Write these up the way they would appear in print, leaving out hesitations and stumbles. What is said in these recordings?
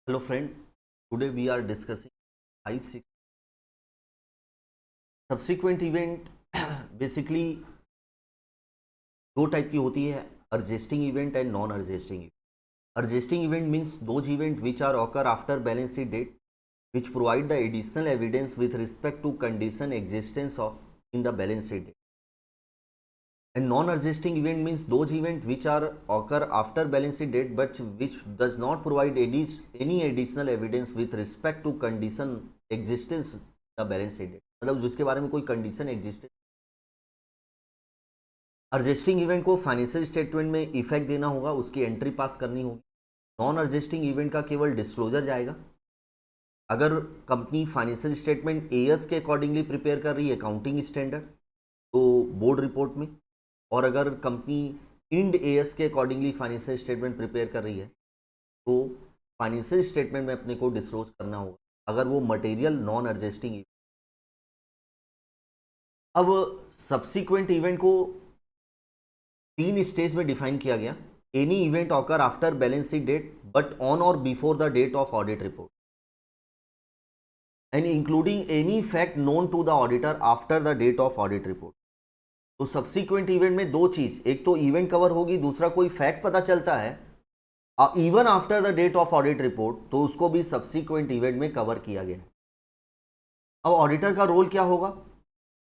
Hello friend, today we are discussing 5 6 subsequent event basically दो type की होती है adjusting event and non adjusting event. Adjusting event means those event which are occur after balance sheet date which provide the additional evidence with respect to condition existence of in the balance sheet date. And non-adjusting event means those events which are occur after balance sheet date but which does not provide any additional evidence with respect to condition existence the balance sheet date. मतलब जिसके बारे में कोई condition exist. अर्जेस्टिंग event को financial statement में effect देना होगा, उसकी एंट्री पास करनी होगी. नॉन अर्जेस्टिंग इवेंट का केवल डिस्क्लोजर जाएगा. अगर कंपनी फाइनेंशियल स्टेटमेंट एएस के अकॉर्डिंगली प्रिपेयर कर रही है अकाउंटिंग स्टैंडर्ड तो बोर्ड रिपोर्ट में, और अगर कंपनी इंड एएस के अकॉर्डिंगली फाइनेंशियल स्टेटमेंट प्रिपेयर कर रही है तो फाइनेंशियल स्टेटमेंट में अपने को डिस्क्लोज करना होगा अगर वो मटेरियल नॉन अर्जेस्टिंग. अब सब्सिक्वेंट इवेंट को 3 स्टेज में डिफाइन किया गया. Any event occur after balance sheet date but on or before the date of audit report and including any fact known to the auditor after the date of audit report. तो subsequent event में दो चीज, एक तो event cover होगी, दूसरा कोई fact पता चलता है even after the date of audit report तो उसको भी सब्सिक्वेंट इवेंट में कवर किया गया है. अब ऑडिटर का रोल क्या होगा?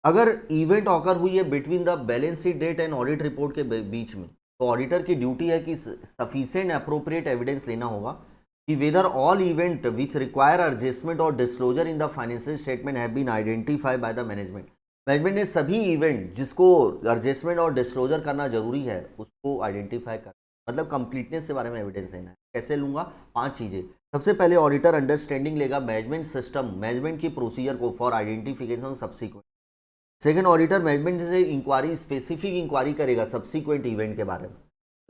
अगर इवेंट ऑकर हुई है between the balance sheet date and audit report के बीच में तो ऑडिटर की ड्यूटी है कि सफिशिएंट अप्रोप्रिएट एविडेंस लेना होगा कि whether all event which require adjustment or disclosure in the financial statement have been identified by the management. Management ने सभी इवेंट जिसको एडजस्टमेंट और डिस्क्लोजर करना जरूरी है उसको आइडेंटिफाई कर, मतलब कंप्लीटनेस के बारे में एविडेंस लेना है. कैसे लूंगा? 5 चीजें. सबसे पहले ऑडिटर अंडरस्टैंडिंग लेगा मैनेजमेंट सिस्टम, मैनेजमेंट की प्रोसीजर को for identification subsequent. Second, auditor management से इंक्वायरी, स्पेसिफिक इंक्वायरी करेगा सब्सिक्वेंट इवेंट के बारे में.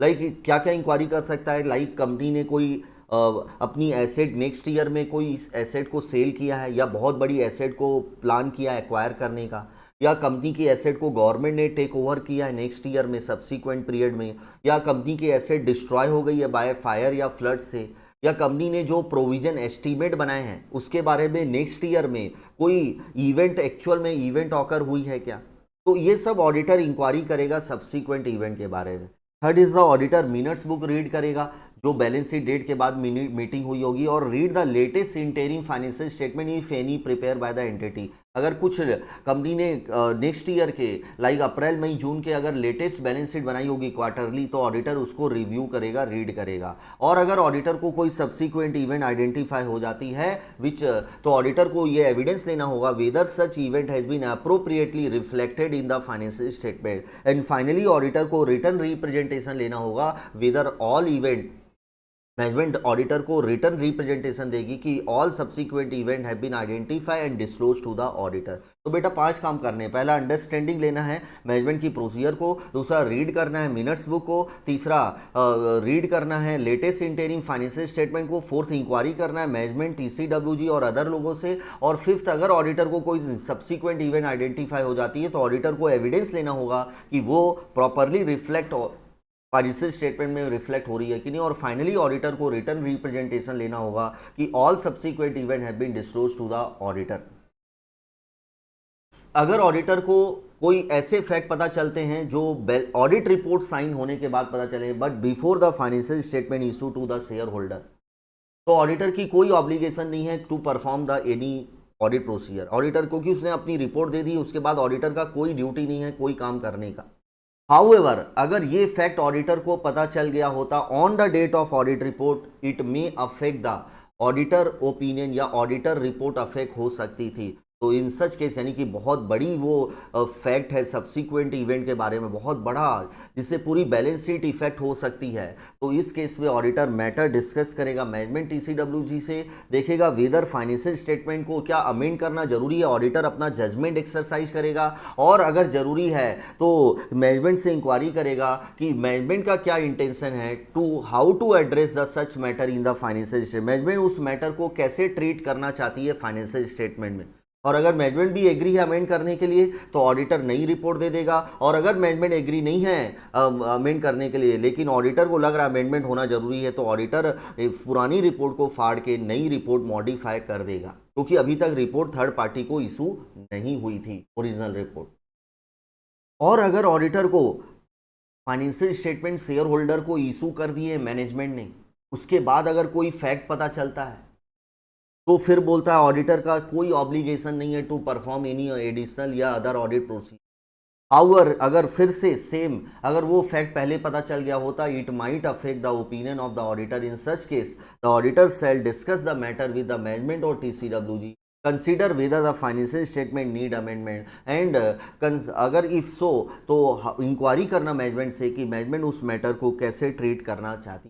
लाइक क्या क्या इंक्वायरी कर सकता है? लाइक कंपनी ने कोई अपनी एसेट नेक्स्ट ईयर में कोई एसेट को सेल किया है या बहुत बड़ी एसेट को प्लान किया है एक्वायर करने का, या कंपनी की एसेट को गवर्नमेंट ने टेक ओवर किया है नेक्स्ट ईयर में सब्सिक्वेंट पीरियड में, या कंपनी की एसेट डिस्ट्रॉय हो गई है बाय फायर या फ्लड से, या कंपनी ने जो प्रोविजन एस्टीमेट बनाए हैं उसके बारे में नेक्स्ट ईयर में कोई इवेंट एक्चुअल में इवेंट ऑकर हुई है क्या. तो ये सब ऑडिटर इंक्वायरी करेगा सब्सिक्वेंट इवेंट के बारे में. Third is the auditor minutes book read करेगा जो बैलेंस शीट डेट के बाद मीटिंग हुई होगी, और read the latest interim financial statement if any prepare by the entity. अगर कुछ कंपनी ने नेक्स्ट ईयर के लाइक अप्रैल मई जून के अगर लेटेस्ट बैलेंस शीट बनाई होगी क्वार्टरली तो ऑडिटर उसको रिव्यू करेगा, रीड करेगा. और अगर ऑडिटर को कोई सब्सिक्वेंट इवेंट आइडेंटिफाई हो जाती है विच तो ऑडिटर को ये एविडेंस लेना होगा whether such event has been appropriately reflected in the financial statement. And finally auditor को रिटर्न रिप्रेजेंटेशन लेना होगा whether all event. Management auditor को रिटर्न रिप्रेजेंटेशन देगी कि all subsequent event have been identify and disclose to the auditor. तो बेटा 5 काम करने हैं. पहला अंडरस्टैंडिंग लेना है मैनेजमेंट की प्रोसीजर को, दूसरा रीड करना है मिनट्स बुक को, तीसरा रीड करना है लेटेस्ट इंटरिम फाइनेंशियल स्टेटमेंट को, फोर्थ इंक्वायरी करना है मैनेजमेंट टीसीडब्ल्यूजी और अदर लोगों से, और फिफ्थ अगर ऑडिटर को कोई सब्सिक्वेंट इवेंट आइडेंटिफाई हो जाती है तो ऑडिटर को एविडेंस लेना होगा कि वो प्रॉपरली रिफ्लेक्ट फाइनेंशियल स्टेटमेंट में रिफ्लेक्ट हो रही है कि नहीं, और फाइनली ऑडिटर को रिटर्न रिप्रेजेंटेशन लेना होगा कि all subsequent event have been disclose to the auditor. अगर ऑडिटर को कोई ऐसे फैक्ट पता चलते हैं जो ऑडिट रिपोर्ट साइन होने के बाद पता चले but before the financial statement issue to the shareholder, तो ऑडिटर की कोई ऑब्लिगेशन नहीं है to perform the any audit procedure. Auditor को कि उसने अपनी रिपोर्ट दे दी उसके बाद ऑडिटर का कोई ड्यूटी नहीं है कोई काम करने का. हाउएवर अगर ये फैक्ट ऑडिटर को पता चल गया होता on the date of audit report, it may affect the auditor opinion या ऑडिटर रिपोर्ट अफेक्ट हो सकती थी. तो इन सच केस यानी कि बहुत बड़ी वो फैक्ट है सब्सिक्वेंट इवेंट के बारे में, बहुत बड़ा, जिससे पूरी बैलेंस शीट इफेक्ट हो सकती है. तो इस केस में ऑडिटर मैटर डिस्कस करेगा मैनेजमेंट टीसीडब्ल्यूजी से, देखेगा वेदर फाइनेंशियल स्टेटमेंट को क्या अमेंड करना जरूरी है, ऑडिटर अपना जजमेंट एक्सरसाइज करेगा, और अगर जरूरी है तो मैनेजमेंट से इंक्वायरी करेगा कि मैनेजमेंट का क्या इंटेंशन है to how to address the such matter in the financial statement. Management उस मैटर को कैसे ट्रीट करना चाहती है फाइनेंशियल स्टेटमेंट में. और अगर मैनेजमेंट भी एग्री है अमेंड करने के लिए तो ऑडिटर नई रिपोर्ट दे देगा, और अगर मैनेजमेंट एग्री नहीं है अमेंड करने के लिए लेकिन ऑडिटर को लग रहा है अमेंडमेंट होना जरूरी है, तो ऑडिटर पुरानी रिपोर्ट को फाड़ के नई रिपोर्ट मॉडिफाई कर देगा, क्योंकि अभी तक रिपोर्ट थर्ड पार्टी को इशू नहीं हुई थी, ओरिजिनल रिपोर्ट। और अगर ऑडिटर को फाइनेंशियल स्टेटमेंट शेयर होल्डर को इशू कर दिए मैनेजमेंट ने, उसके बाद अगर कोई फैक्ट पता चलता है तो फिर बोलता है ऑडिटर का कोई ऑब्लिगेशन नहीं है टू परफॉर्म एनी एडिशनल या अदर ऑडिट प्रोसीजर। हाउएवर अगर फिर से सेम अगर वो फैक्ट पहले पता चल गया होता, it might affect the opinion of the auditor. In such case the auditor shall discuss the matter with the management और TCWG, consider whether the financial statement need amendment and अगर if so तो inquiry करना management से कि management उस matter को कैसे treat करना चाहती